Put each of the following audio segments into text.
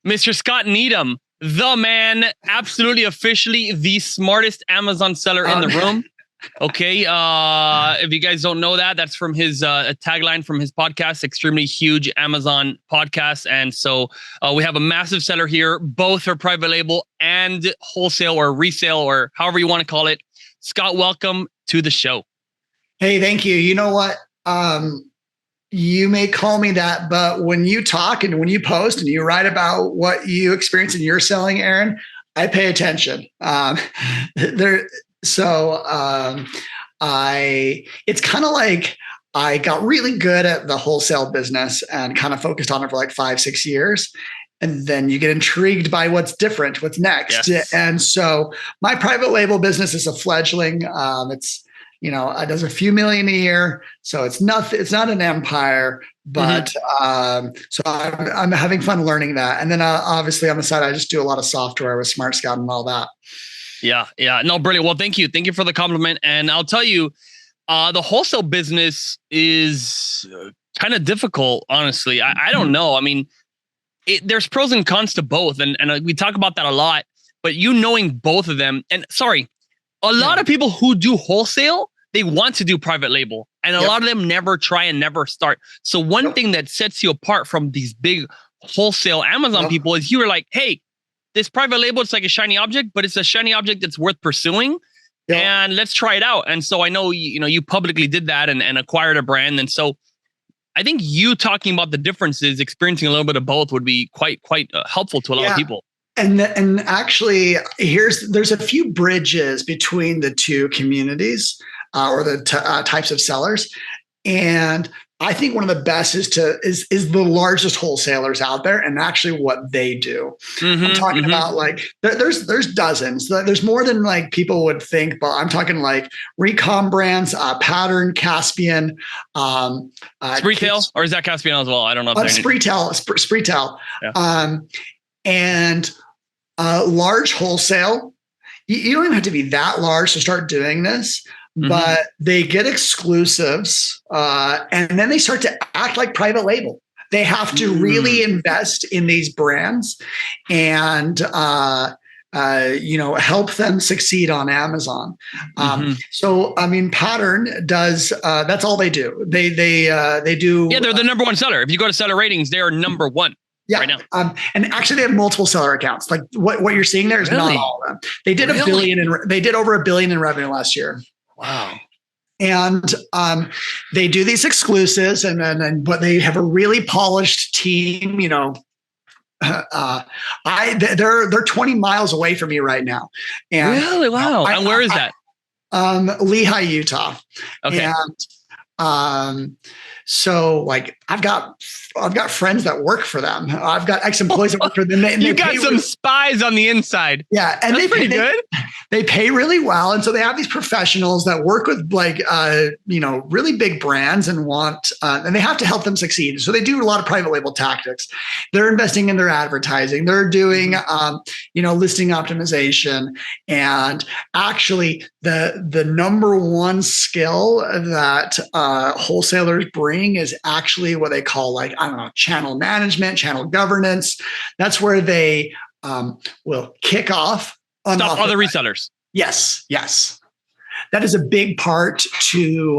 Mr. Scott Needham, the man, absolutely officially the smartest Amazon seller in the room. Okay. If you guys don't know that, that's from his tagline from his podcast, extremely huge Amazon podcast. And so we have a massive seller here. Both are private label and wholesale or resale or however you want to call it. Scott, welcome to the show. Hey, thank you. You know what? You may call me that, but when you talk and when you post and you write about what you experience in your selling, Aaron, I pay attention. It's kind of like I got really good at the wholesale business and kind of focused on it for like 5-6 years. And then you get intrigued by what's different, what's next. Yes. And so my private label business is a fledgling. It does a few million a year. So it's not an empire, but so I'm having fun learning that. And then obviously on the side, I just do a lot of software with Smart Scout and all that. Yeah. No, brilliant. Well, thank you. Thank you for the compliment. And I'll tell you, the wholesale business is kind of difficult, honestly. I don't know. I mean, there's pros and cons to both. And we talk about that a lot, but knowing both of them, and a lot of people who do wholesale, they want to do private label, and a lot of them never try and never start. So one thing that sets you apart from these big wholesale Amazon people is you are like, hey, this private label, it's like a shiny object, but it's a shiny object that's worth pursuing. And let's try it out. And so I know, you publicly did that and acquired a brand. And so I think you talking about the differences, experiencing a little bit of both would be quite helpful to a lot of people. And actually, there's a few bridges between the two communities or the types of sellers. And I think one of the best is the largest wholesalers out there and actually what they do. I'm talking about like there's dozens. There's more than like people would think, but I'm talking like Recon Brands, Pattern, Caspian, Spreetail, or is that Caspian as well? I don't know. Spreetail. Yeah. And large wholesale. You don't even have to be that large to start doing this. But they get exclusives and then they start to act like private label. They have to really invest in these brands and, help them succeed on Amazon. So, I mean, Pattern does, that's all they do. They do. Yeah, they're the number one seller. If you go to seller ratings, they are number one. Yeah. Right now. And actually they have multiple seller accounts. Like what you're seeing there is not all of them. They did they did over $1 billion in revenue last year. Wow. And they do these exclusives but they have a really polished team, they're 20 miles away from me right now. And really? Wow. And where is that? Lehi, Utah. Okay. And so like I've got friends that work for them. I've got ex-employees that work for them. You got some spies on the inside. Yeah. And that's pretty good. They pay really well. And so they have these professionals that work with like, really big brands and and they have to help them succeed. So they do a lot of private label tactics. They're investing in their advertising. They're doing, listing optimization. And actually the number one skill that wholesalers bring is actually what they call like, I don't know, channel management, channel governance. That's where they will kick off. Stop other resellers. Yes. That is a big part to,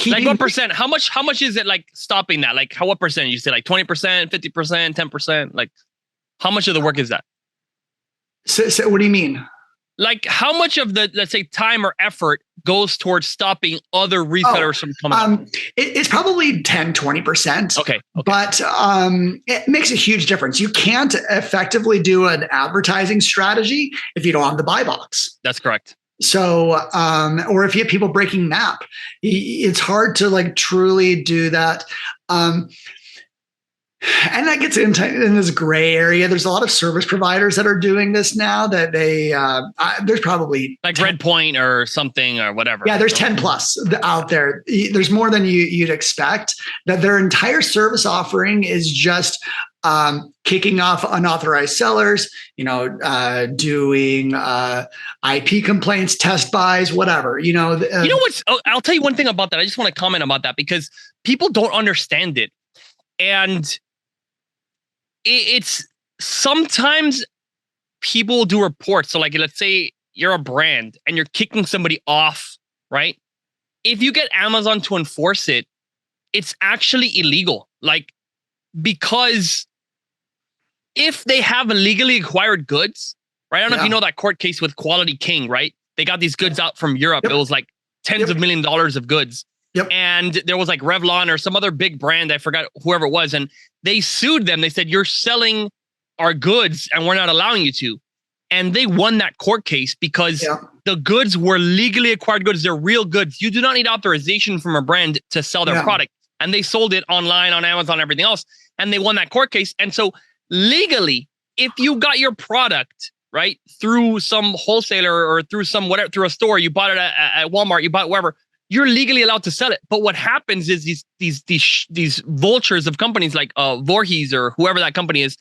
like what percent? How much is it like stopping that? Like what percent? You say like 20%, 50%, 10%? Like how much of the work is that? So what do you mean? Like how much of the, let's say, time or effort goes towards stopping other resellers from coming? It's probably 10, 20%. Okay. But it makes a huge difference. You can't effectively do an advertising strategy if you don't have the buy box. That's correct. So, or if you have people breaking map, it's hard to like truly do that. And that gets in this gray area. There's a lot of service providers that are doing this now that there's probably like 10, Redpoint or something or whatever. Yeah, there's 10 plus out there. There's more than you'd expect. That their entire service offering is just kicking off unauthorized sellers, doing IP complaints, test buys, whatever. I'll tell you one thing about that. I just want to comment about that because people don't understand it. And it's sometimes people will do reports. So like, let's say you're a brand and you're kicking somebody off, right? If you get Amazon to enforce it, it's actually illegal. Like, because if they have illegally acquired goods, right? I don't know if you know that court case with Quality King, right? They got these goods out from Europe. It was like tens of $1 million of goods. And there was like Revlon or some other big brand, I forgot whoever it was, and they sued them. They said, you're selling our goods and we're not allowing you to. And they won that court case because the goods were legally acquired goods. They're real goods. You do not need authorization from a brand to sell their product. And they sold it online on Amazon, everything else. And they won that court case. And so legally, if you got your product, right, through some wholesaler or through some whatever, through a store, you bought it at Walmart, you bought it wherever, you're legally allowed to sell it. But what happens is these vultures of companies like Voorhees or whoever that company is,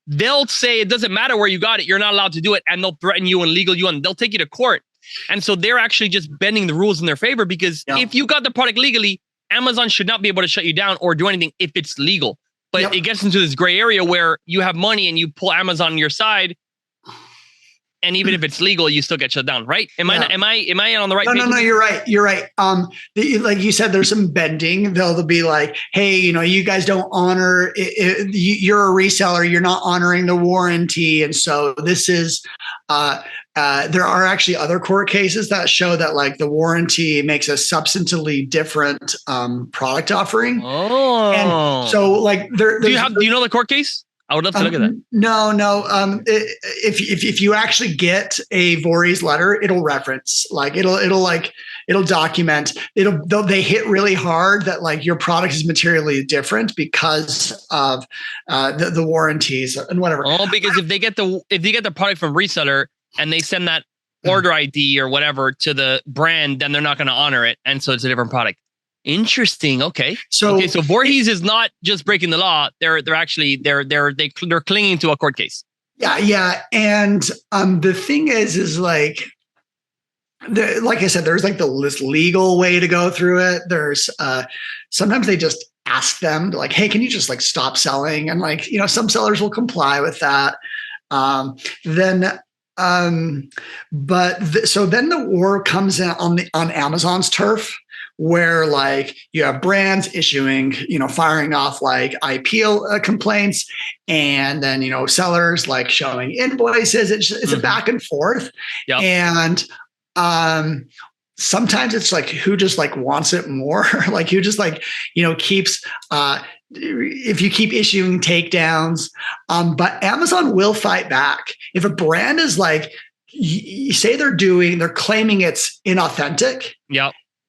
they'll say it doesn't matter where you got it, you're not allowed to do it, and they'll threaten you and legal you, and they'll take you to court. And so they're actually just bending the rules in their favor, because if you got the product legally, Amazon should not be able to shut you down or do anything if it's legal. But it gets into this gray area where you have money and you pull Amazon on your side, and even if it's legal, you still get shut down, right? Am I on the right page? No, you're right. You're right. Like you said, there's some bending. They'll be like, hey, you guys don't honor it, you're a reseller, you're not honoring the warranty. And so this is, there are actually other court cases that show that like the warranty makes a substantively different product offering. Oh. And so like do you know the court case? I would love to look at that. No. If you actually get a Voorhees letter, it'll reference, like it'll document. They hit really hard that like your product is materially different because of the warranties and whatever. Oh, because if you get the product from reseller and they send that order ID or whatever to the brand, then they're not going to honor it, and so it's a different product. Interesting. Okay. So Voorhees is not just breaking the law. They're actually they're clinging to a court case. Yeah. And the thing is like I said, there's like this legal way to go through it. There's sometimes they just ask them to like, hey, can you just like stop selling? And like, some sellers will comply with that. So then the war comes in on Amazon's turf, where like you have brands issuing, firing off like IP complaints, and then, sellers like showing invoices. It's a back and forth. And sometimes it's like, who just like wants it more? Like who just like, keeps, if you keep issuing takedowns, but Amazon will fight back. If a brand is like, you say they're claiming it's inauthentic.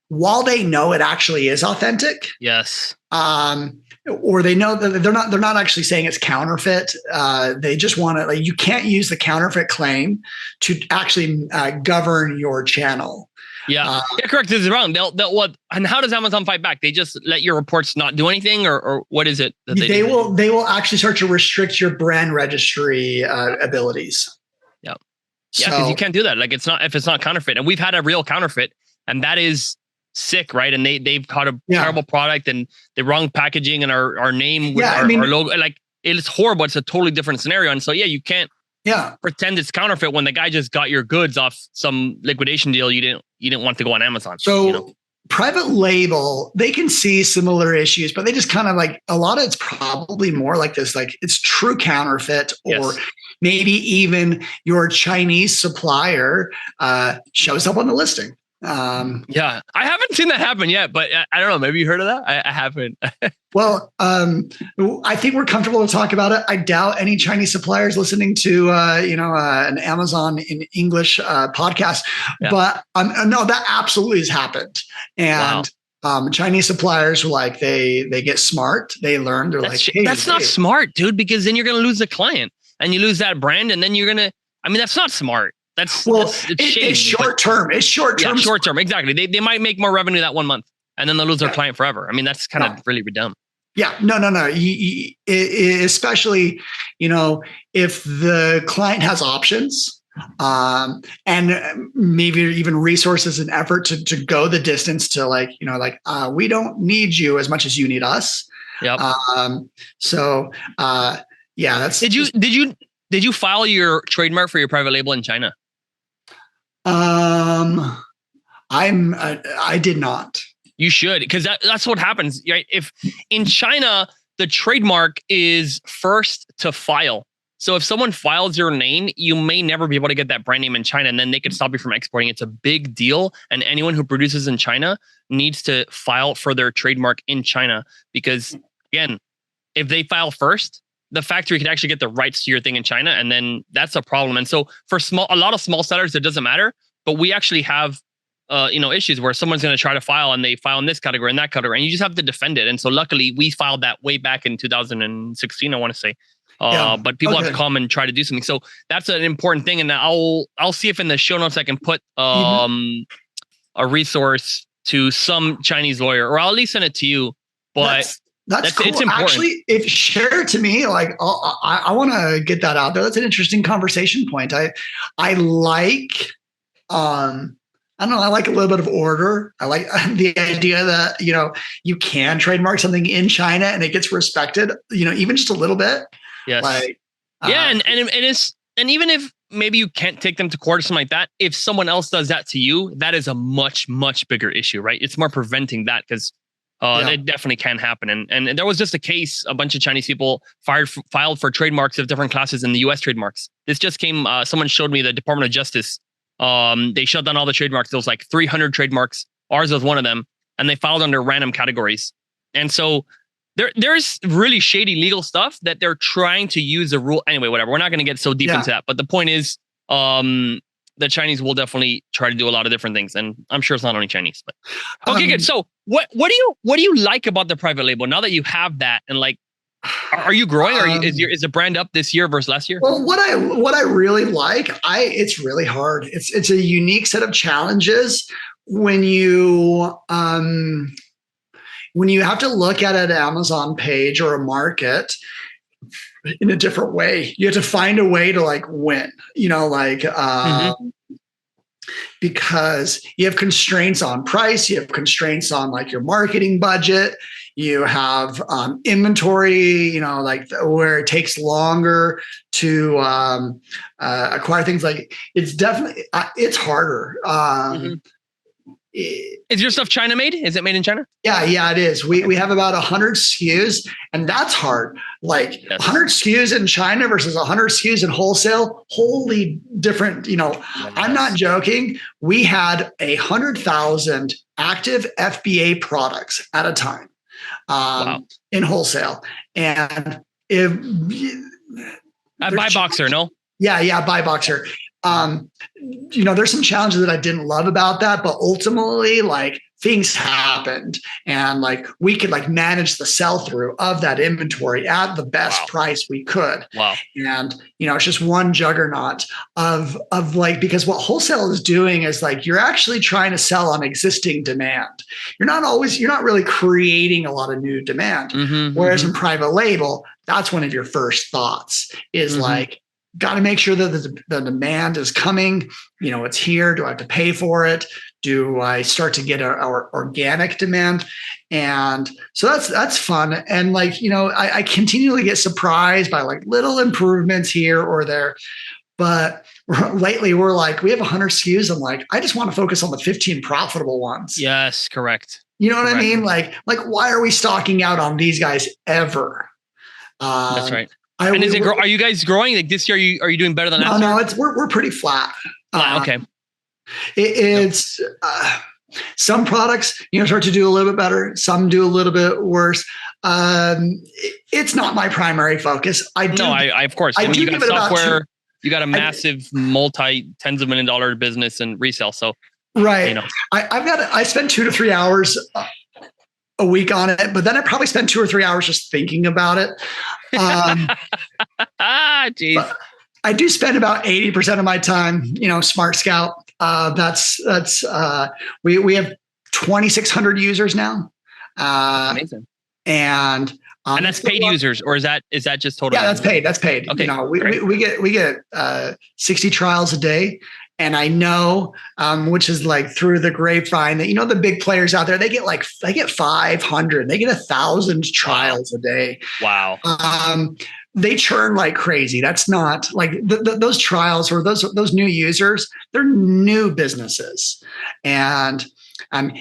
While they know it actually is authentic. Yes. Or they know that they're not actually saying it's counterfeit. They just want to, like, you can't use the counterfeit claim to actually govern your channel. Yeah, correct. This is wrong. They'll what? And how does Amazon fight back? They just let your reports not do anything, or what is it that they will? They will actually start to restrict your brand registry abilities. Yeah, because you can't do that. Like if it's not counterfeit, and we've had a real counterfeit, and that is sick, right? And they've caught a terrible product and the wrong packaging and our name with our logo. Like it's horrible. It's a totally different scenario, and so you can't pretend it's counterfeit when the guy just got your goods off some liquidation deal you didn't want to go on Amazon. So private label, they can see similar issues, but they just kind of like, a lot of it's probably more like this, like it's true counterfeit, or maybe even your Chinese supplier shows up on the listing. I haven't seen that happen yet, but I don't know. Maybe you heard of that? I haven't. Well, I think we're comfortable to talk about it. I doubt any Chinese suppliers listening to, an Amazon in English podcast, but no, that absolutely has happened. And Chinese suppliers are like, they get smart. They learn. They're that's not smart, dude, because then you're going to lose the client and you lose that brand. And then you're going to, that's not smart. It's short term. It's short term. Yeah, short term. Exactly. They might make more revenue that 1 month, and then they'll lose their client forever. That's kind of really dumb. Yeah. No. Especially, if the client has options, and maybe even resources and effort to go the distance to we don't need you as much as you need us. Yep. Yeah, that's Did you file your trademark for your private label in China? I did not. You should, because that's what happens, right? If in China, the trademark is first to file. So if someone files your name, you may never be able to get that brand name in China, and then they could stop you from exporting. It's a big deal. And anyone who produces in China needs to file for their trademark in China, because again, if they file first, the factory can actually get the rights to your thing in China, and then that's a problem. And so for a lot of small sellers, it doesn't matter. But we actually have issues where someone's going to try to file and they file in this category and that category, and you just have to defend it. And so luckily we filed that way back in 2016, I want to say. But people have to come and try to do something. So that's an important thing. And I'll see if in the show notes I can put a resource to some Chinese lawyer, or I'll at least send it to you. But that's cool. It's important. Actually, if share it to me, like I want to get that out there. That's an interesting conversation point. I like I don't know. I like a little bit of order. I like the idea that, you can trademark something in China and it gets respected, even just a little bit. Yes. And even if maybe you can't take them to court or something like that, if someone else does that to you, that is a much, much bigger issue, right? It's more preventing that, because that definitely can happen. And there was just a case, a bunch of Chinese people filed for trademarks of different classes in the US trademarks. This just came, someone showed me the Department of Justice. They shut down all the trademarks. There was like 300 trademarks. Ours was one of them, and they filed under random categories. And so there's really shady legal stuff that they're trying to use a rule. Anyway, whatever. We're not going to get so deep into that. But the point is, the Chinese will definitely try to do a lot of different things, and I'm sure it's not only Chinese. But okay, good. So what do you like about the private label now that you have that, and like, are you growing? Is the brand up this year versus last year? Well, what I really like, it's really hard. It's a unique set of challenges when you have to look at an Amazon page or a market in a different way. You have to find a way to like win. Because you have constraints on price, you have constraints on like your marketing budget. You have inventory, where it takes longer to acquire things. Like it's definitely, it's harder. Is your stuff China made? Is it made in China? Yeah, it is. We have about 100 SKUs, and that's hard. Like 100 SKUs in China versus 100 SKUs in wholesale, wholly different. I'm not joking. We had 100,000 active FBA products at a time. In wholesale, and if buy Boxer, no? Yeah, buy Boxer. There's some challenges that I didn't love about that, but ultimately, like, things happened, and like we could like manage the sell through of that inventory at the best price we could. Wow. And it's just one juggernaut of like, because what wholesale is doing is like, you're actually trying to sell on existing demand. You're not really creating a lot of new demand. Whereas in private label, that's one of your first thoughts is like, got to make sure that the demand is coming. It's here. Do I have to pay for it? Do I start to get our organic demand? And so that's fun. And like, I continually get surprised by like little improvements here or there. But lately we have 100 SKUs. I'm like, I just want to focus on the 15 profitable ones. Yes, correct. You know what I mean? Like why are we stocking out on these guys ever? That's right. And are you guys growing? Like this year, are you doing better than last year? No, we're pretty flat. Okay. It's some products, start to do a little bit better. Some do a little bit worse. It's not my primary focus. Of course. I mean, you got software. You got a massive multi-tens of $1 million business and resale. So right. I spend 2 to 3 hours a week on it, but then I probably spend 2 or 3 hours just thinking about it. Geez. I do spend about 80% of my time, Smart Scout. We have 2,600 users now. Amazing. And that's paid users, or is that just total? Yeah, that's paid. That's paid. Okay. We get 60 trials a day. And I know, which is like through the grapevine, that the big players out there, they get 500, they get 1,000 trials a day. Wow. they churn like crazy. That's not like those trials or those new users. They're new businesses, and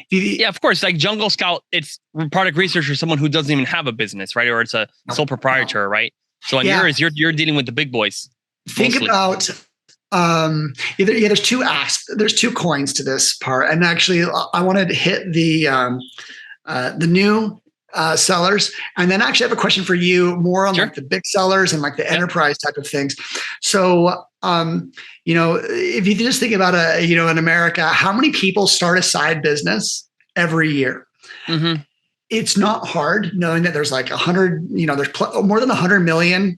yeah, of course. Like Jungle Scout, it's product research for someone who doesn't even have a business, right? Or it's a sole proprietor, right? So on yours, you're dealing with the big boys. Think mostly. About there's there's two coins to this part, and actually I wanted to hit the new sellers, and then actually I have a question for you more on like the big sellers and like the enterprise type of things. So if you just think about in America, how many people start a side business every year? Mm-hmm. It's not hard knowing that there's like 100, there's more than 100 million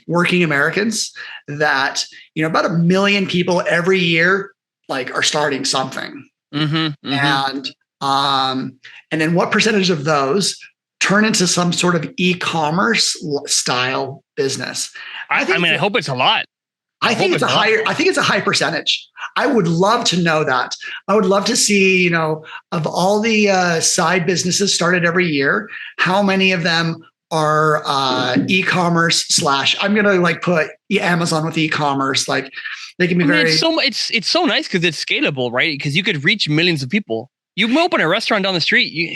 working Americans, that about 1 million people every year like are starting something. Mm-hmm, mm-hmm. And then what percentage of those turn into some sort of e-commerce style business? I hope it's a lot. I think it's a high percentage. I would love to know that. I would love to see, of all the side businesses started every year, how many of them are e-commerce / I'm going to like put Amazon with e-commerce. Like they can be it's so nice because it's scalable, right? Because you could reach millions of people. You open a restaurant down the street.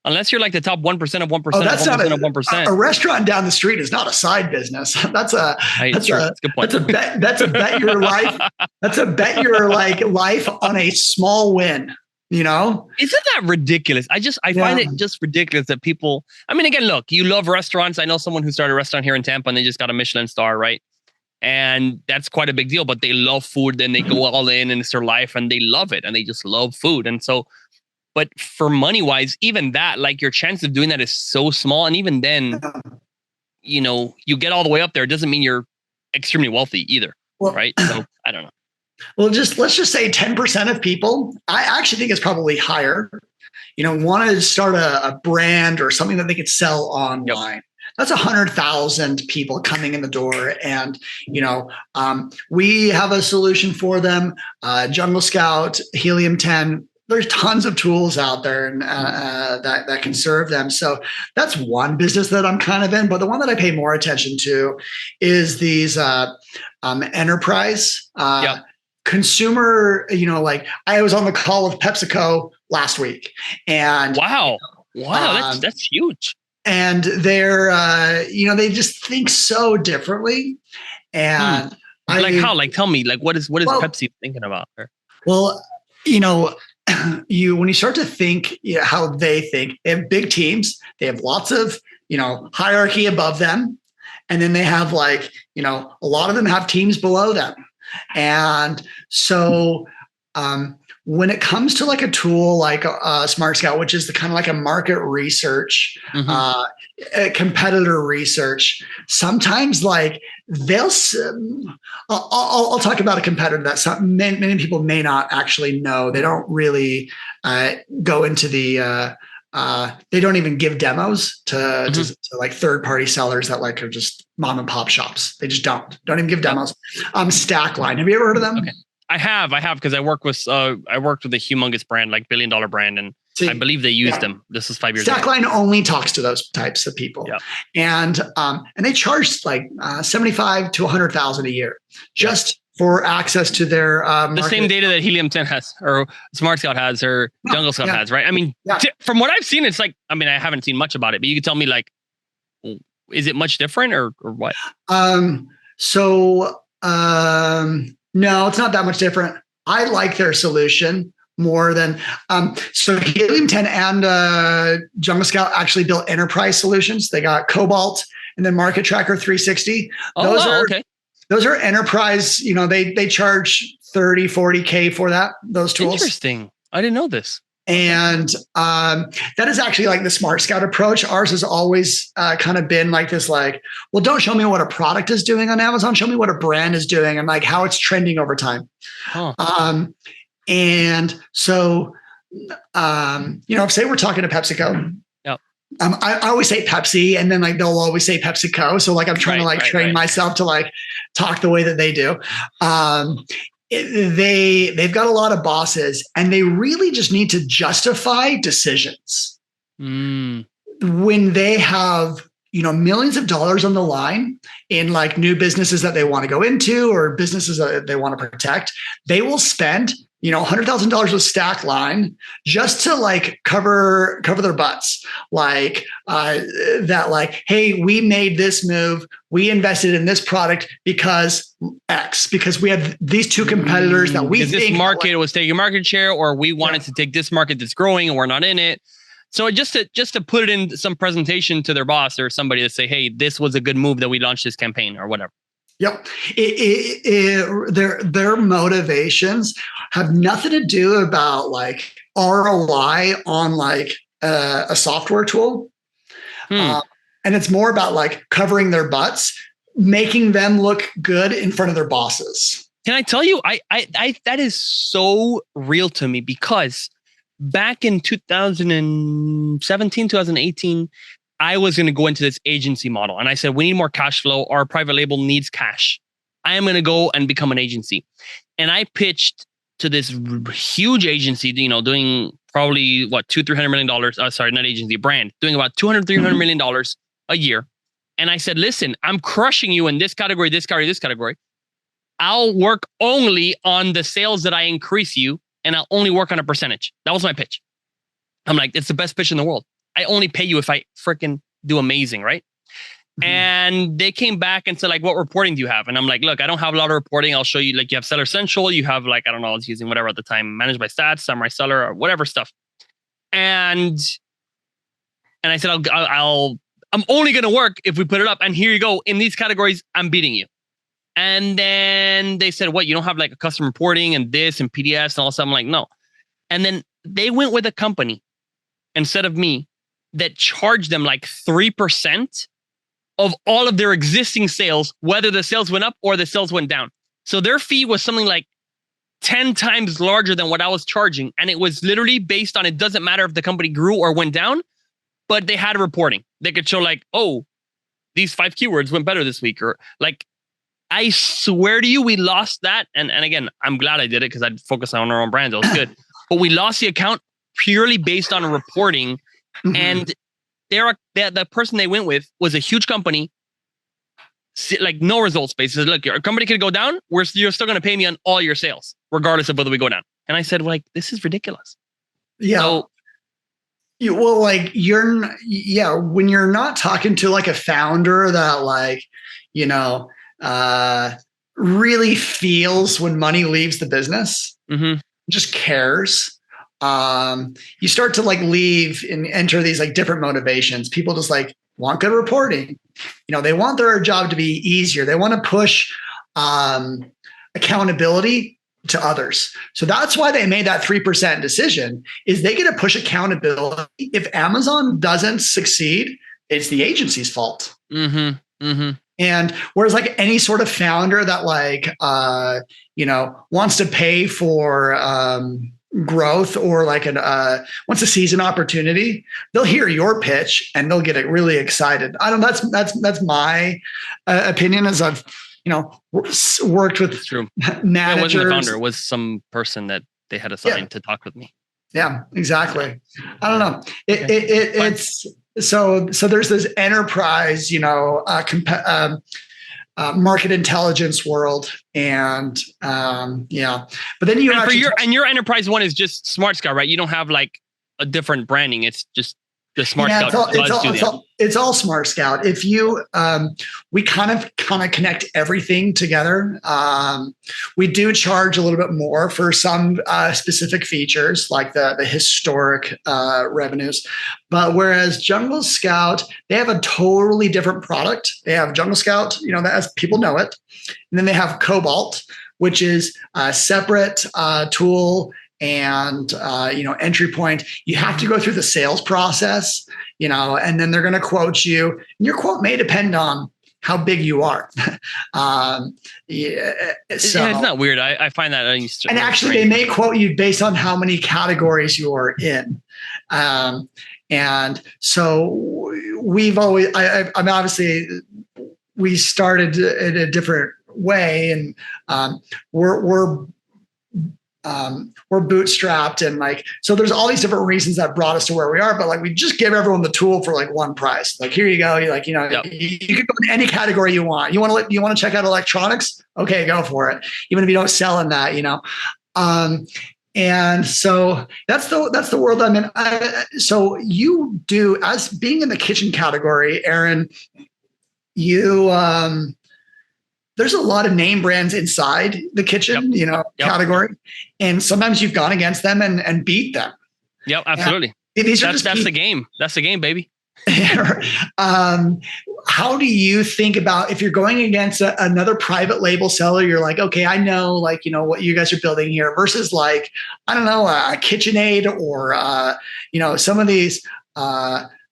Unless you're like the top 1% of 1% of 1% of 1%. A restaurant down the street is not a side business. That's a good point. That's a bet your life. That's a bet your life on a small win. Isn't that ridiculous? I find it just ridiculous that people. Again, look, you love restaurants. I know someone who started a restaurant here in Tampa and they just got a Michelin star, right? And that's quite a big deal. But they love food, then they go all in, and it's their life, and they love it, and they just love food, and so. But for money wise, even that, like your chance of doing that is so small. And even then, you get all the way up there. It doesn't mean you're extremely wealthy either. Right. So I don't know. Well, let's just say 10% of people, I actually think it's probably higher, want to start a brand or something that they could sell online. Yep. That's 100,000 people coming in the door. And, we have a solution for them. Jungle Scout, Helium 10, there's tons of tools out there and that can serve them. So that's one business that I'm kind of in. But the one that I pay more attention to is these enterprise consumer. Like I was on the call with PepsiCo last week, and wow, that's huge. And they're they just think so differently. And how? Like tell me, like what is Pepsi thinking about? Well, when you start to think how they think, they have big teams. They have lots of, hierarchy above them. And then they have a lot of them have teams below them. And so when it comes to like a tool like Smart Scout, which is the kind of like a market research, competitor research, sometimes like I'll talk about a competitor that many people may not actually know. They don't really go into the they don't even give demos to like third-party sellers that like are just mom and pop shops. They just don't even give demos. Stackline. Have you ever heard of them? Okay. I have because I worked with a humongous brand, like $1 billion brand, and I believe they used them. This is 5 years ago. Stackline only talks to those types of people, and they charge like $75,000 to $100,000 a year just for access to their the same data that Helium 10 has, or Smart Scout has, or Jungle Scout has, right? From what I've seen, it's like I haven't seen much about it, but you can tell me like, is it much different or what? No, it's not that much different. I like their solution more than so Helium 10 and Jungle Scout actually built enterprise solutions. They got Cobalt and then Market Tracker 360. Those are enterprise, they charge 30, 40K for those tools. Interesting. I didn't know this. And that is actually like the Smart Scout approach. Ours has always kind of been like this, like, well, don't show me what a product is doing on Amazon. Show me what a brand is doing and like how it's trending over time. Huh. And so, say we're talking to PepsiCo. Yep. I always say Pepsi, and then like they'll always say PepsiCo. So like I'm trying to train myself to like talk the way that they do. They've got a lot of bosses, and they really just need to justify decisions when they have millions of dollars on the line in like new businesses that they want to go into or businesses that they want to protect, they will spend, $100,000 with stack line just to like cover their butts. Like that, like, hey, we made this move. We invested in this product because X, because we have these two competitors that we think this market was taking market share, or we wanted to take this market that's growing and we're not in it. So just to put it in some presentation to their boss or somebody to say, hey, this was a good move that we launched this campaign or whatever. Yep. Their motivations have nothing to do about like ROI on like a software tool. And it's more about like covering their butts, making them look good in front of their bosses. Can I tell you, I that is so real to me, because back in 2017, 2018, I was going to go into this agency model. And I said, we need more cash flow. Our private label needs cash. I am going to go and become an agency. And I pitched to this huge agency, doing probably $200-300 million. Sorry, not agency, brand, doing about $200-300 million a year. And I said, listen, I'm crushing you in this category, this category, this category. I'll work only on the sales that I increase you, and I'll only work on a percentage. That was my pitch. I'm like, it's the best pitch in the world. I only pay you if I freaking do amazing, right? And they came back and said, like, what reporting do you have? And I'm like, look, I don't have a lot of reporting. I'll show you. Like, you have Seller Central. You have, like, I don't know, I was using whatever at the time, Managed by Stats, Samurai Seller, or whatever stuff. And I said, I'm only going to work if we put it up. And here you go. In these categories, I'm beating you. And then they said, what, you don't have like a custom reporting and this and PDS and all that? I'm like, no. And then they went with a company instead of me that charged them like 3% of all of their existing sales, whether the sales went up or the sales went down. So their fee was something like 10 times larger than what I was charging. And it was literally based on, it doesn't matter if the company grew or went down, but they had reporting. They could show like, oh, these 5 keywords went better this week. Or like, I swear to you, we lost that. And again, I'm glad I did it because I'd focus on our own brand. It was good. But we lost the account purely based on reporting. And the person they went with was a huge company, like no results based. Said, look, your company could go down. You're still going to pay me on all your sales, regardless of whether we go down. And I said, like, this is ridiculous. Yeah. So, when you're not talking to like a founder that like, really feels when money leaves the business, just cares. You start to like leave and enter these like different motivations. People just like want good reporting. They want their job to be easier. They want to push accountability to others. So that's why they made that 3% decision, is they get to push accountability. If Amazon doesn't succeed, it's the agency's fault. And whereas like any sort of founder that like, wants to pay for growth or like wants to seize an opportunity, they'll hear your pitch and they'll get really excited. I don't know. That's my opinion, as I've, worked with managers. It wasn't a founder. It was some person that they had assigned to talk with me. Yeah, exactly. I don't know. It's so there's this enterprise, market intelligence world, and but then you your enterprise one is just Smart Scout, right? You don't have like a different branding. It's just the Smart Scout. It's all Smart Scout. If you, we kind of connect everything together. We do charge a little bit more for some specific features, like the historic revenues. But whereas Jungle Scout, they have a totally different product. They have Jungle Scout, as people know it, and then they have Cobalt, which is a separate tool. And, entry point, you have to go through the sales process, and then they're going to quote you. And your quote may depend on how big you are. It's not weird. I find that. And actually, they may quote you based on how many categories you are in. And so we've always, I'm obviously, we started in a different way, and we're we're bootstrapped, and like, so there's all these different reasons that brought us to where we are, but like we just give everyone the tool for like one price. Like, here you go. You like, Yep. you can go in any category you want. You want to check out electronics? Okay, go for it. Even if you don't sell in that, and so that's the world I'm in. So you do, as being in the kitchen category, Aaron, you, there's a lot of name brands inside the kitchen, category. And sometimes you've gone against them and beat them. Yep, absolutely. That's the game. That's the game, baby. How do you think about, if you're going against another private label seller, you're like, okay, I know, like, what you guys are building here, versus like, I don't know, a KitchenAid or, some of these,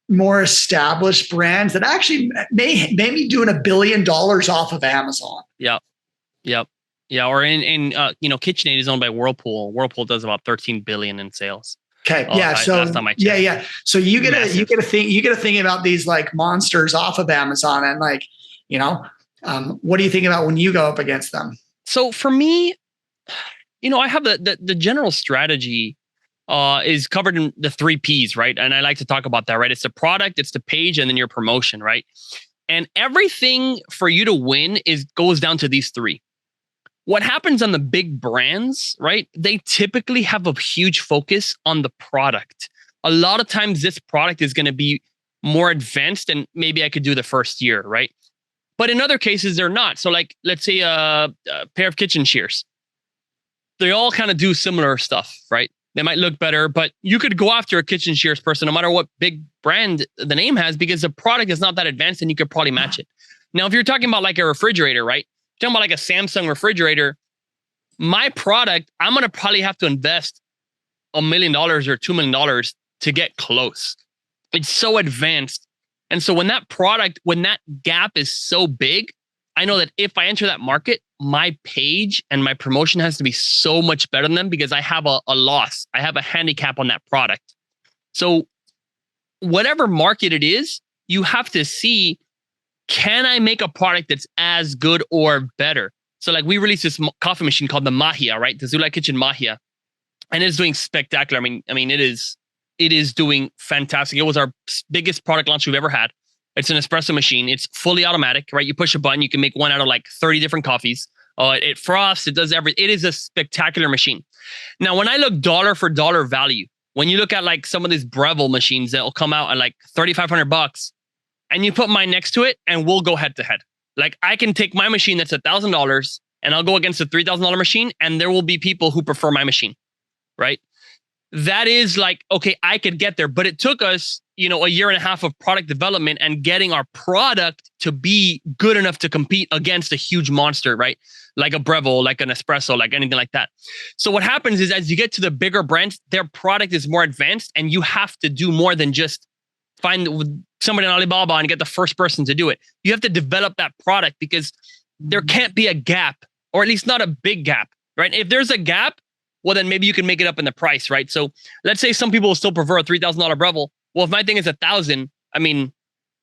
more established brands that actually may be doing $1 billion off of Amazon. Yep. Yeah. Or in KitchenAid is owned by Whirlpool. Whirlpool does about 13 billion in sales. Okay. Yeah. So last time I checked. Yeah. So you get to think about these like monsters off of Amazon, and like, what do you think about when you go up against them? So for me, I have the general strategy is covered in the 3 Ps, right? And I like to talk about that, right? It's the product, it's the page, and then your promotion, right? And everything for you to win goes down to these 3. What happens on the big brands, right? They typically have a huge focus on the product. A lot of times this product is going to be more advanced than maybe I could do the first year, right? But in other cases, they're not. So like, let's say a pair of kitchen shears. They all kind of do similar stuff, right? They might look better, but you could go after a kitchen shears person no matter what big brand the name has, because the product is not that advanced and you could probably match it. Now, if you're talking about like a refrigerator, right? Talking about like a Samsung refrigerator, my product, I'm going to probably have to invest $1 million or $2 million to get close. It's so advanced. And so when that gap is so big, I know that if I enter that market, my page and my promotion has to be so much better than them, because I have a loss. I have a handicap on that product. So whatever market it is, you have to see, can I make a product that's as good or better? So like, we released this coffee machine called the Mahia, right? The Zula Kitchen Mahia. And it's doing spectacular. I mean, it is doing fantastic. It was our biggest product launch we've ever had. It's an espresso machine. It's fully automatic, right? You push a button, you can make one out of like 30 different coffees. It frosts, it does everything. It is a spectacular machine. Now, when I look dollar for dollar value, when you look at like some of these Breville machines that will come out at like $3,500, and you put mine next to it, and we'll go head to head. Like, I can take my machine that's $1,000 and I'll go against a $3,000 machine, and there will be people who prefer my machine, right? That is like, okay, I could get there, but it took us, a 1.5 years of product development and getting our product to be good enough to compete against a huge monster, right? Like a Breville, like an espresso, like anything like that. So what happens is, as you get to the bigger brands, their product is more advanced, and you have to do more than just find somebody on Alibaba and get the first person to do it. You have to develop that product, because there can't be a gap, or at least not a big gap, right? If there's a gap, well, then maybe you can make it up in the price, right? So let's say some people will still prefer a $3,000 Breville. Well, if my thing is $1,000, I mean,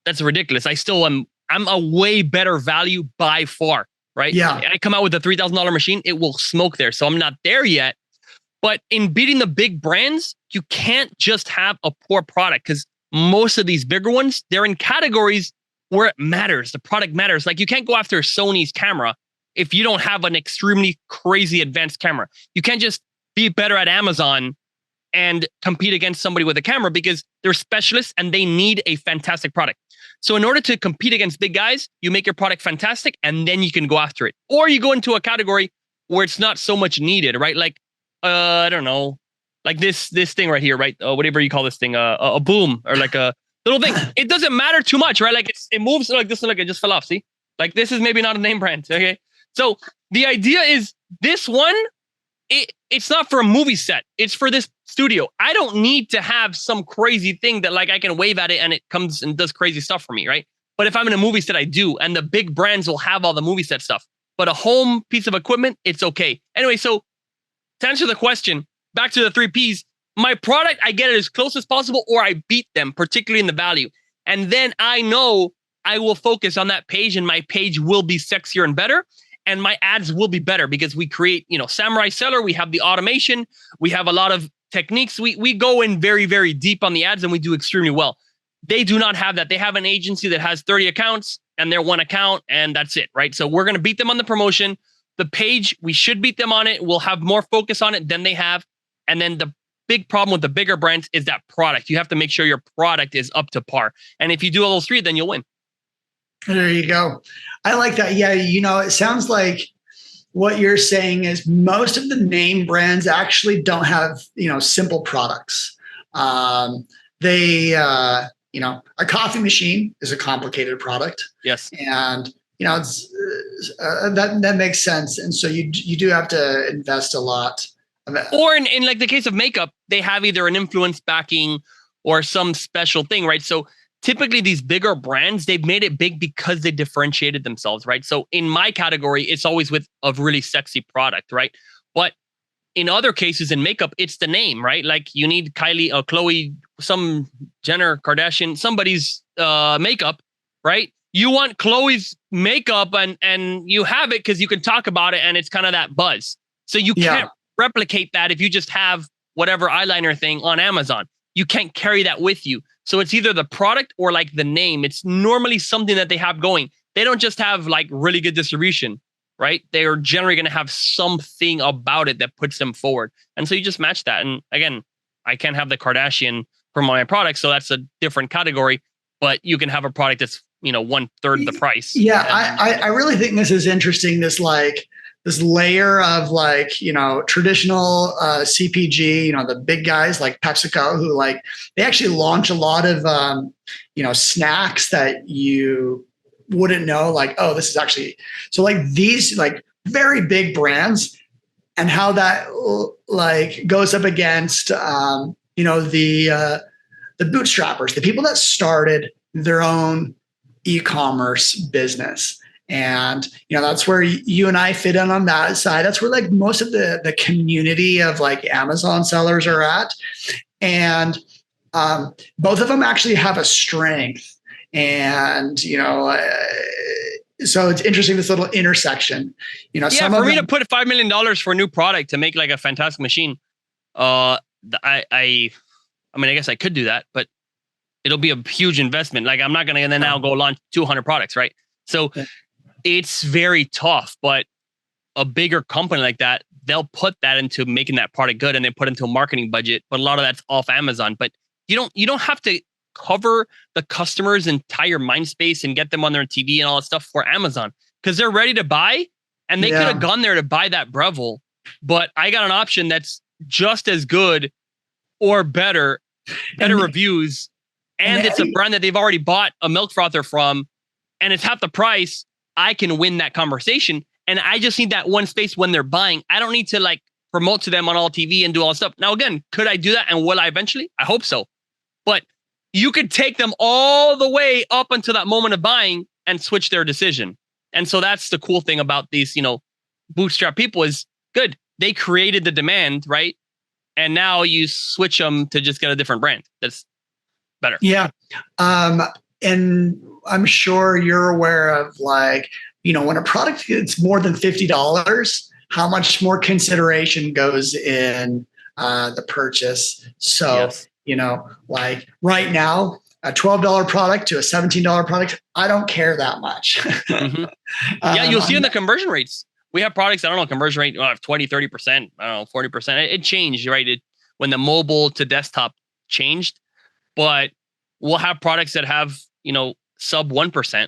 that's ridiculous. I'm a way better value by far, right? Yeah. I come out with a $3,000 machine, it will smoke there. So I'm not there yet. But in beating the big brands, you can't just have a poor product, because most of these bigger ones, they're in categories where it matters. The product matters. Like, you can't go after Sony's camera if you don't have an extremely crazy advanced camera. You can't just be better at Amazon and compete against somebody with a camera, because they're specialists and they need a fantastic product. So in order to compete against big guys, you make your product fantastic, and then you can go after it. Or you go into a category where it's not so much needed, right? Like, I don't know, like this thing right here, right? Whatever you call this thing, a boom, or like a little thing. It doesn't matter too much, right? Like, it moves like this. Look, it just fell off. See, like, this is maybe not a name brand. Okay. So the idea is, this one, it's not for a movie set. It's for this studio. I don't need to have some crazy thing that like I can wave at it and it comes and does crazy stuff for me, right? But if I'm in a movie set, I do. And the big brands will have all the movie set stuff. But a home piece of equipment, it's okay. Anyway, so to answer the question, back to the 3 Ps, my product, I get it as close as possible, or I beat them, particularly in the value. And then I know I will focus on that page, and my page will be sexier and better. and my ads will be better because we create, Samurai Seller, we have the automation, we have a lot of techniques. We go in very, very deep on the ads and we do extremely well. They do not have that. They have an agency that has 30 accounts and they're one account and that's it, right? So we're going to beat them on the promotion. The page, we should beat them on it. We'll have more focus on it than they have. And then the big problem with the bigger brands is that product. You have to make sure your product is up to par. And if you do all those three, then you'll win. There you go. I like that. Yeah, it sounds like what you're saying is most of the name brands actually don't have, simple products. A coffee machine is a complicated product. Yes. And, it's, that makes sense. And so you do have to invest a lot. Or in like the case of makeup, they have either an influence backing or some special thing, right? So typically these bigger brands, they've made it big because they differentiated themselves, right? So in my category, it's always with a really sexy product, right? But in other cases in makeup, it's the name, right? Like you need Kylie or Chloe, some Jenner, Kardashian, somebody's makeup, right? You want Chloe's makeup and you have it because you can talk about it and it's kind of that buzz. So you can't replicate that if you just have whatever eyeliner thing on Amazon. You can't carry that with you. So it's either the product or like the name. It's normally something that they have going. They don't just have like really good distribution, right? They are generally going to have something about it that puts them forward. And so you just match that. And again, I can't have the Kardashian for my product, so that's a different category. But you can have a product that's 1/3 the price. Yeah, I really think this is interesting. This layer of traditional CPG, the big guys like PepsiCo, who they actually launch a lot of snacks that you wouldn't know, this is actually these very big brands, and how that goes up against the bootstrappers, the people that started their own e-commerce business. And, that's where you and I fit in on that side. That's where most of the community of Amazon sellers are at. And both of them actually have a strength. And, so it's interesting, this little intersection, for me to put $5 million for a new product to make a fantastic machine. I guess I could do that, but it'll be a huge investment. I'm not going to then now go launch 200 products. Right. So it's very tough, but a bigger company like that, they'll put that into making that product good and they put into a marketing budget. But a lot of that's off Amazon. But you don't have to cover the customer's entire mind space and get them on their TV and all that stuff for Amazon because they're ready to buy and they could have gone there to buy that Breville. But I got an option that's just as good or better reviews. And it's a brand that they've already bought a milk frother from and it's half the price. I can win that conversation. And I just need that one space when they're buying. I don't need to promote to them on all TV and do all this stuff. Now, again, could I do that? And will I eventually? I hope so. But you could take them all the way up until that moment of buying and switch their decision. And so that's the cool thing about these, bootstrap people is good. They created the demand, right? And now you switch them to just get a different brand. That's better. Yeah. And I'm sure you're aware of when a product gets more than $50, how much more consideration goes in the purchase. So, right now, a $12 product to a $17 product, I don't care that much. Mm-hmm. Yeah, you'll see in the conversion rates. We have products, I don't know, conversion rate, 20, 30%, I don't know, 40%. It changed, right? When the mobile to desktop changed, but we'll have products that have, sub 1%,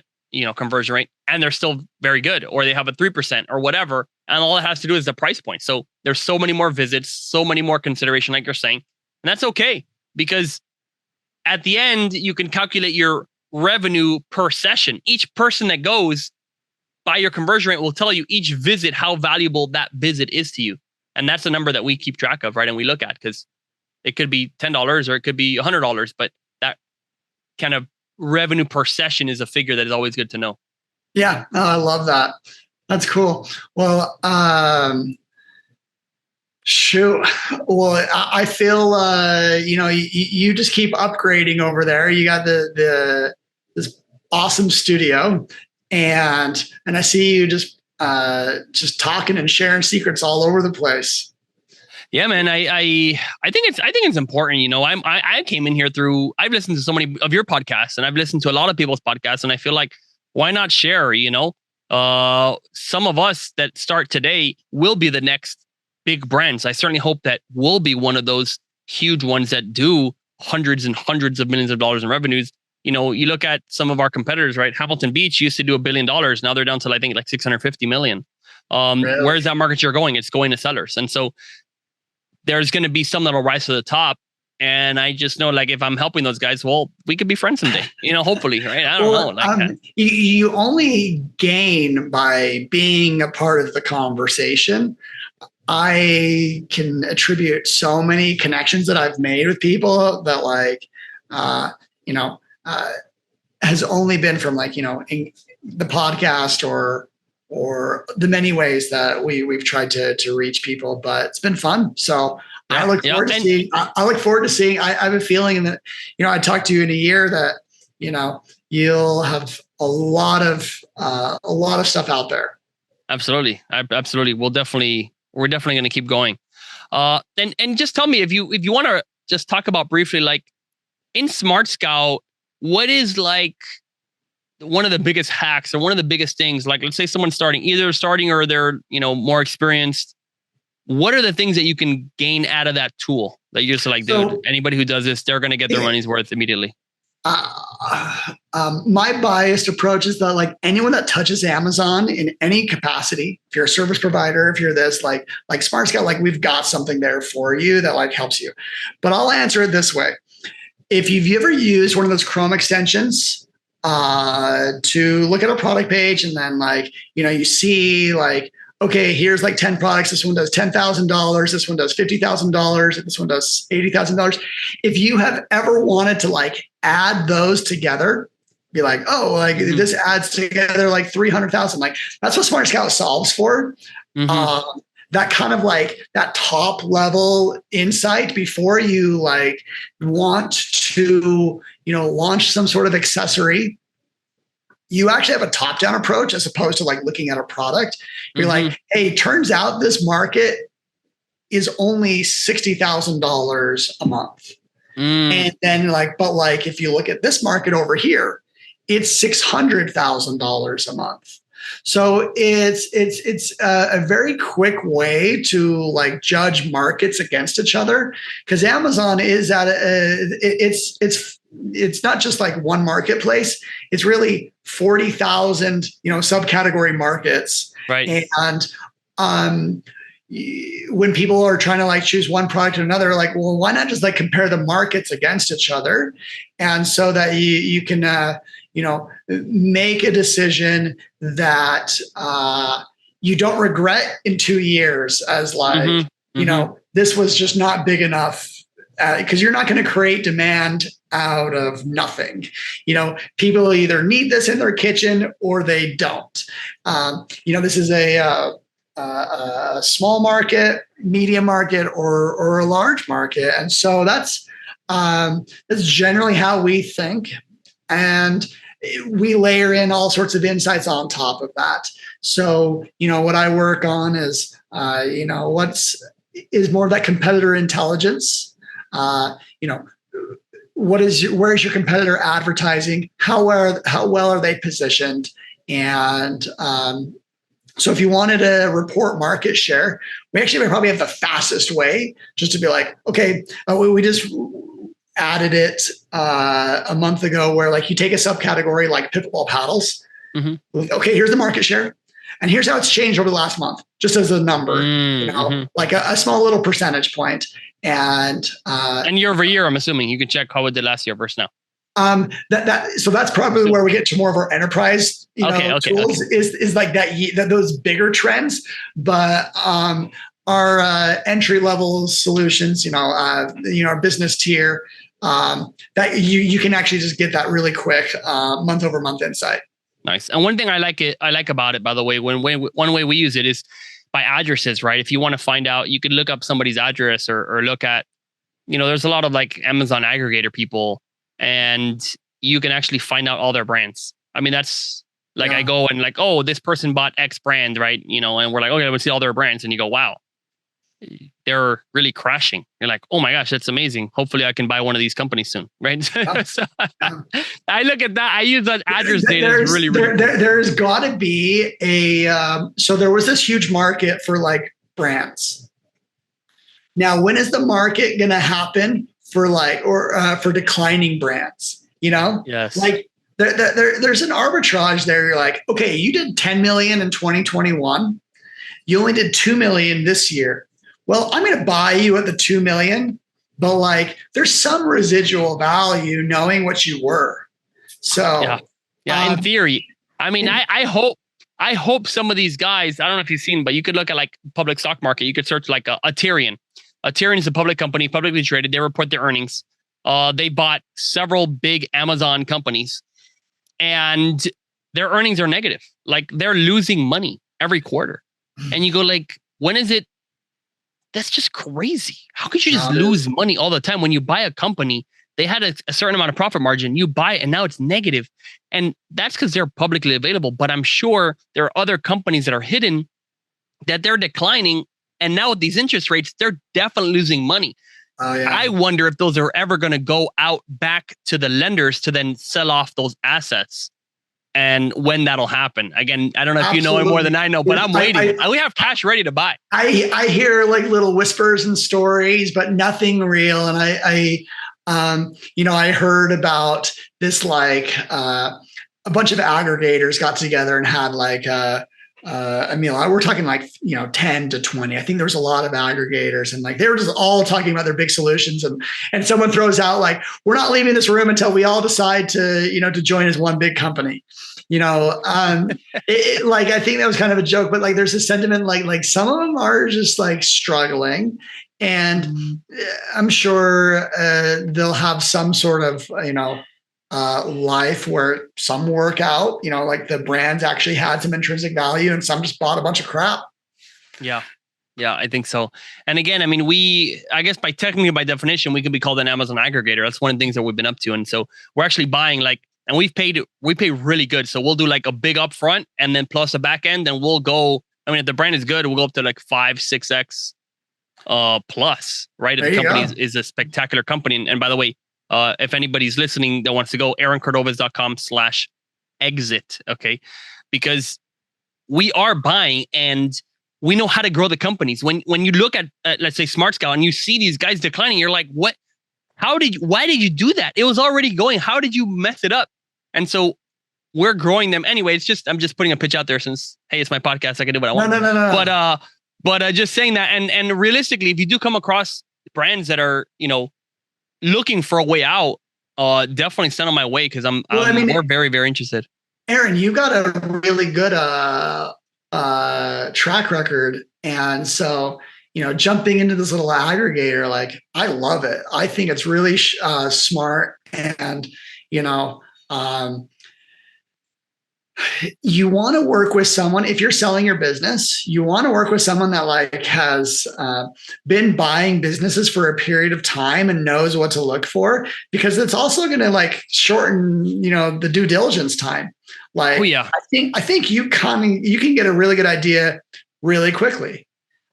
conversion rate, and they're still very good, or they have a 3% or whatever. And all it has to do is the price point. So there's so many more visits, so many more consideration, like you're saying, and that's okay because at the end, you can calculate your revenue per session. Each person that goes by your conversion rate will tell you each visit, how valuable that visit is to you. And that's a number that we keep track of, right? And we look at because it could be $10 or it could be $100, but that kind of revenue per session is a figure that is always good to know. Yeah. Oh, I love that. That's cool. Well, shoot. Well, I feel, you just keep upgrading over there. You got this awesome studio and I see you just just talking and sharing secrets all over the place. Yeah, man. I think it's important. I came in here through. I've listened to so many of your podcasts, and I've listened to a lot of people's podcasts, and I feel like why not share? Some of us that start today will be the next big brands. I certainly hope that we'll be one of those huge ones that do hundreds and hundreds of millions of dollars in revenues. You look at some of our competitors, right? Hamilton Beach used to do $1 billion. Now they're down to, I think, like 650 million. Really? Where's that market share going? It's going to sellers. And so there's going to be some that'll rise to the top. And I just know, like, if I'm helping those guys, well, we could be friends someday, hopefully, right? I don't know. Like you only gain by being a part of the conversation. I can attribute so many connections that I've made with people that, like, has only been from, like, in the podcast or the many ways that we've tried to reach people, but it's been fun. So I look forward to seeing. I look forward to seeing. I have a feeling that I talked to you in a year that you'll have a lot of stuff out there. Absolutely, absolutely. We're definitely going to keep going. And just tell me if you want to just talk about briefly, like, in Smart Scout, what is, like, one of the biggest hacks or one of the biggest things? Like, let's say someone's starting or they're more experienced. What are the things that you can gain out of that tool that you're just like, dude, anybody who does this, they're going to get their money's worth immediately? My biased approach is that, like, anyone that touches Amazon in any capacity, if you're a service provider, if you're this, like Smart Scout, like, we've got something there for you that, like, helps you. But I'll answer it this way. If you've ever used one of those Chrome extensions to look at a product page, and then, like, you see, like, okay, here's like 10 products. This one does $10,000. This one does $50,000. This one does $80,000. If you have ever wanted to, like, add those together, be like, oh, like, this adds together like 300,000. Like, that's what Smart Scout solves for. That kind of, like, that top level insight before you, like, want to, launch some sort of accessory. You actually have a top-down approach as opposed to, like, looking at a product. You're like, hey, turns out this market is only $60,000 a month. And then, like, but, like, if you look at this market over here, it's $600,000 a month. So it's a very quick way to, like, judge markets against each other, because Amazon is at it's not just like one marketplace. It's really 40,000 subcategory markets. Right. And when people are trying to, like, choose one product or another, like, well, why not just, like, compare the markets against each other, and so that you can make a decision that you don't regret in 2 years, as, like, this was just not big enough, because you're not going to create demand out of nothing. People either need this in their kitchen or they don't. This is a small market, medium market, or a large market, and so that's generally how we think, and we layer in all sorts of insights on top of that. So, what I work on is, is more of that competitor intelligence. Where is your competitor advertising? How well are they positioned? And so if you wanted to report market share, we actually probably have the fastest way just to be like, okay, we just added it a month ago, where, like, you take a subcategory like pickleball paddles. Okay, here's the market share, and here's how it's changed over the last month, just as a number, like a small little percentage point. And year over year, I'm assuming you can check how it did last year versus now. So that's probably where we get to more of our enterprise tools. Is like that those bigger trends, but our entry level solutions, our business tier, that you can actually just get that really quick month over month insight. Nice. And one thing I like about it, by the way, one way we use it is by addresses, right? If you want to find out, you could look up somebody's address or look at, there's a lot of, like, Amazon aggregator people, and you can actually find out all their brands. I mean, that's Like I go and like, oh, this person bought X brand, right? You know, and we're like, okay, let's see all their brands. And you go, wow, they're really crashing. You're like, oh my gosh, that's amazing. Hopefully I can buy one of these companies soon, right? So I look at that. I use that address data. Is really, really cool. There's got to be so there was this huge market for like brands. Now, when is the market going to happen for like, or for declining brands? You know? Yes. Like there's an arbitrage there. You're like, okay, you did 10 million in 2021. You only did 2 million this year. Well, I'm going to buy you at the 2 million, but like there's some residual value knowing what you were. So yeah, in theory, I mean, I hope some of these guys, I don't know if you've seen, but you could look at like public stock market. You could search like a Tyrion. Tyrion is a public company, publicly traded. They report their earnings. They bought several big Amazon companies and their earnings are negative. Like they're losing money every quarter. And you go like, when is it? That's just crazy. How could you just lose money all the time? When you buy a company, they had a certain amount of profit margin. You buy it and now it's negative. And that's because they're publicly available. But I'm sure there are other companies that are hidden that they're declining. And now with these interest rates, they're definitely losing money. I wonder if those are ever going to go out back to the lenders to then sell off those assets. And when that'll happen. Again, I don't know if you know it more than I know, but I'm waiting. We have cash ready to buy. I hear like little whispers and stories, but nothing real. And I heard about this, like a bunch of aggregators got together and had like we're talking like 10 to 20. I think there was a lot of aggregators, and like they were just all talking about their big solutions. And someone throws out like, we're not leaving this room until we all decide to join as one big company. Like I think that was kind of a joke, but like there's a sentiment like some of them are just like struggling, and I'm sure they'll have some sort of life where some work out, like the brands actually had some intrinsic value and some just bought a bunch of crap. Yeah, I think so. And again, I mean, I guess by definition, we can be called an Amazon aggregator. That's one of the things that we've been up to. And so we're actually buying and we pay really good. So we'll do like a big upfront and then plus a back end, and we'll go, I mean, if the brand is good, we'll go up to like 5-6x plus, right? If the company is a spectacular company. And by the way, if anybody's listening that wants to go, aaroncordovas.com/exit. Okay. Because we are buying and we know how to grow the companies. When you look at let's say SmartScout and you see these guys declining, you're like, what? Why did you do that? It was already going. How did you mess it up? And so we're growing them anyway. I'm just putting a pitch out there since, hey, it's my podcast. I can do what I want. No. But just saying that. And realistically, if you do come across brands that are, looking for a way out, definitely send them my way, because we're very, very interested. Aaron, you got a really good track record. And so, jumping into this little aggregator, like, I love it. I think it's really smart. And, you want to work with someone, if you're selling your business, you want to work with someone that like has been buying businesses for a period of time and knows what to look for, because it's also going to like shorten, the due diligence time. Like, I think you can get a really good idea really quickly.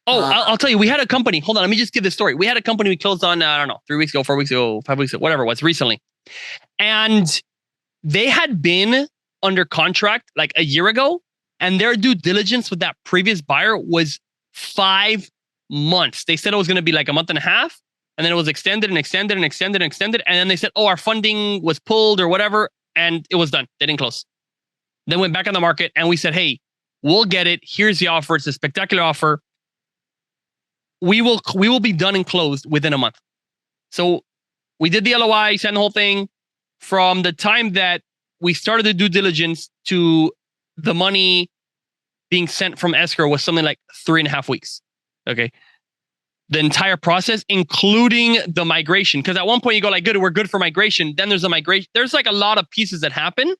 I'll tell you, we had a company. Hold on, let me just give this story. We had a company we closed on, I don't know, 3 weeks ago, 4 weeks ago, 5 weeks ago, whatever it was, recently. And they had been under contract like a year ago, and their due diligence with that previous buyer was 5 months. They said it was going to be like a month and a half, and then it was extended and extended and extended and extended. And then they said, oh, our funding was pulled or whatever, and it was done. They didn't close. Then went back on the market, and we said, hey, we'll get it. Here's the offer. It's a spectacular offer. We will be done and closed within a month. So we did the LOI, sent the whole thing. From the time that we started the due diligence to the money being sent from escrow was something like 3.5 weeks. Okay. The entire process, including the migration. Because at one point you go like, good, we're good for migration. Then there's a migration. There's like a lot of pieces that happen,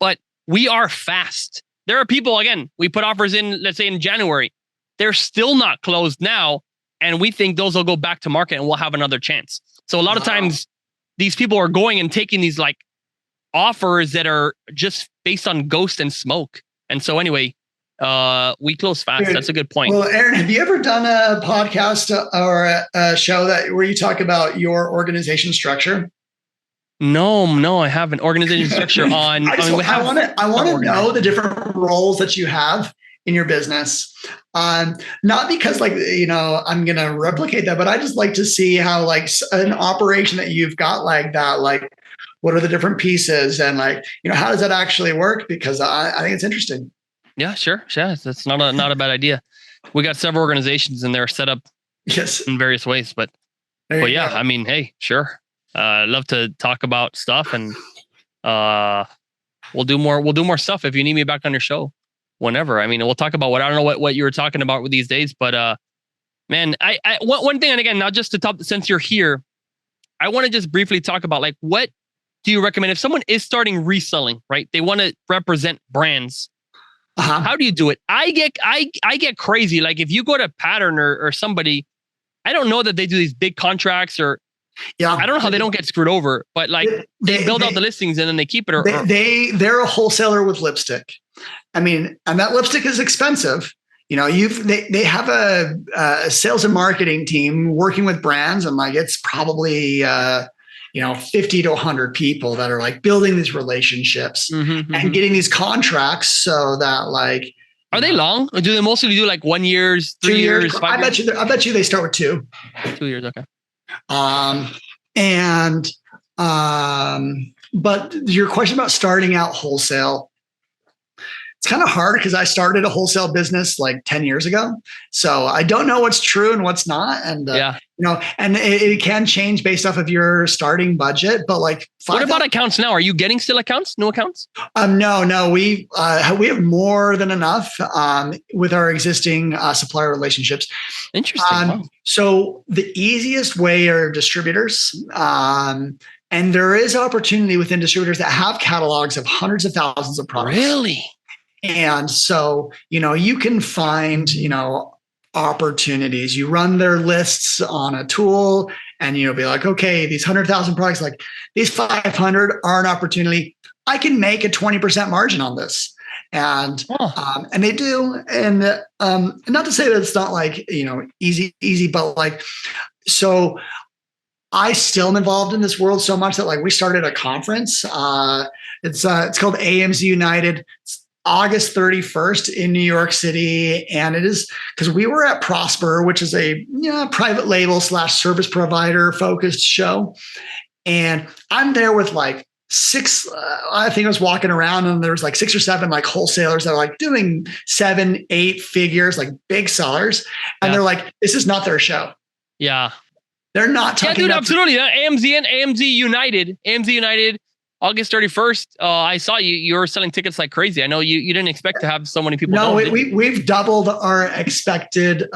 but we are fast. There are people, again, we put offers in, let's say in January. They're still not closed now. And we think those will go back to market and we'll have another chance. So a lot of times these people are going and taking these like offers that are just based on ghost and smoke. And so anyway, we close fast. Dude, that's a good point. Well, Aaron, have you ever done a podcast or a show where you talk about your organization structure? No, I have an organization structure on. I want to know the different roles that you have in your business. Not because I'm going to replicate that, but I just like to see how like an operation that you've got like that, like what are the different pieces and how does that actually work? Because I think it's interesting. Yeah, sure. Yeah, that's not a bad idea. We got several organizations and they're set up in various ways, but yeah, go. I mean, hey, sure. Love to talk about stuff and we'll do more stuff if you need me back on your show whenever. I mean, we'll talk about I don't know what you were talking about with these days, but man, one thing, and again, not just to top, since you're here, I want to just briefly talk about like, what do you recommend if someone is starting reselling, right? They want to represent brands. How do you do it? I get crazy. Like if you go to Pattern or somebody, I don't know that they do these big contracts or I don't know how they don't get screwed over, but like they build out the listings and then they keep it. They're a wholesaler with lipstick. I mean, and that lipstick is expensive. They have a sales and marketing team working with brands, and like it's probably 50 to 100 people that are like building these relationships and getting these contracts so that like. Are they long? Or do they mostly do like 1 year, 3 years, 5 years? I bet you they start with 2. 2 years, okay. But your question about starting out wholesale, it's kind of hard because I started a wholesale business like 10 years ago. So I don't know what's true and what's not. And, and it can change based off of your starting budget, but like, what about accounts now? Are you getting still accounts, new accounts? No, we have more than enough, with our existing, supplier relationships. Interesting. Wow. So the easiest way are distributors. And there is opportunity within distributors that have catalogs of hundreds of thousands of products. Really? And so, you can find, opportunities. You run their lists on a tool and, be like, okay, these 100,000 products, like these 500 are an opportunity. I can make a 20% margin on this. And, and they do. And not to say that it's not like, easy, but like, so I still am involved in this world so much that like we started a conference. It's called AMZ United. It's August 31st in New York City. And it is because we were at Prosper, which is a private label / service provider focused show. And I'm there with like 6, I think I was walking around and there was like 6 or 7 like wholesalers that are like doing 7, 8 figures, like big sellers. And they're like, this is not their show. Yeah. They're not talking about absolutely. AMZ United. August 31st, I saw you were selling tickets like crazy. I know you didn't expect to have so many people. No, we've doubled our expected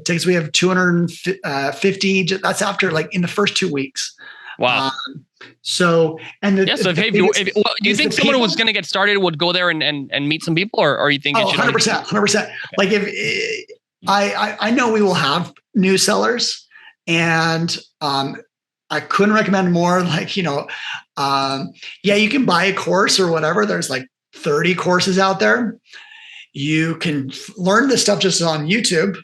tickets. We have 250. That's after like in the first 2 weeks. Wow. So, and do you think someone who was going to get started would go there and meet some people, or you think? 100%. Like if I know we will have new sellers, and I couldn't recommend more. Like, you can buy a course or whatever. There's like 30 courses out there. You can learn this stuff just on YouTube.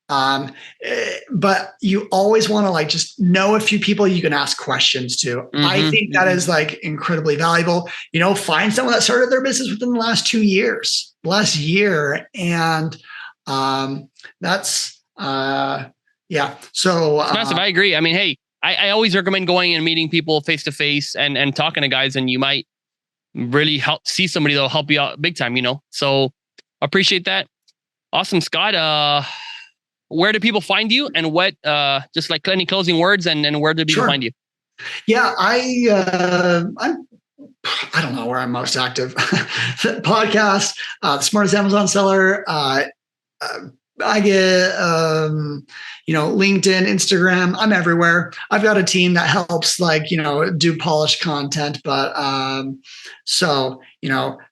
But you always want to like just know a few people you can ask questions to. I think that is like incredibly valuable. Find someone that started their business within the last year. And that's So it's massive. I agree. I mean, hey, I always recommend going and meeting people face to face and talking to guys, and you might really see somebody that'll help you out big time, So appreciate that. Awesome, Scott. Where do people find you, and what, just like any closing words, and where do people find you? Yeah, I don't know where I'm most active. Podcast, the smartest Amazon seller. I get, LinkedIn, Instagram, I'm everywhere. I've got a team that helps do polished content, but,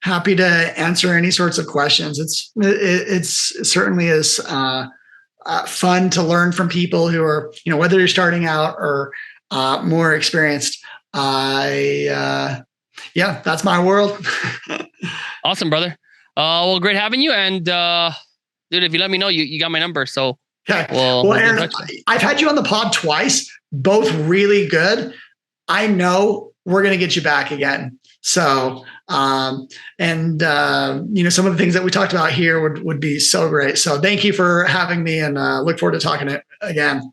happy to answer any sorts of questions. It certainly is, fun to learn from people who are, whether you're starting out or, more experienced. Yeah, that's my world. Awesome, brother. Well, great having you. And dude, if you let me know, you got my number. So Okay. we'll Well, be in Aaron, touch. I've had you on the pod twice, both really good. I know we're going to get you back again. So, some of the things that we talked about here would be so great. So thank you for having me, and look forward to talking it again.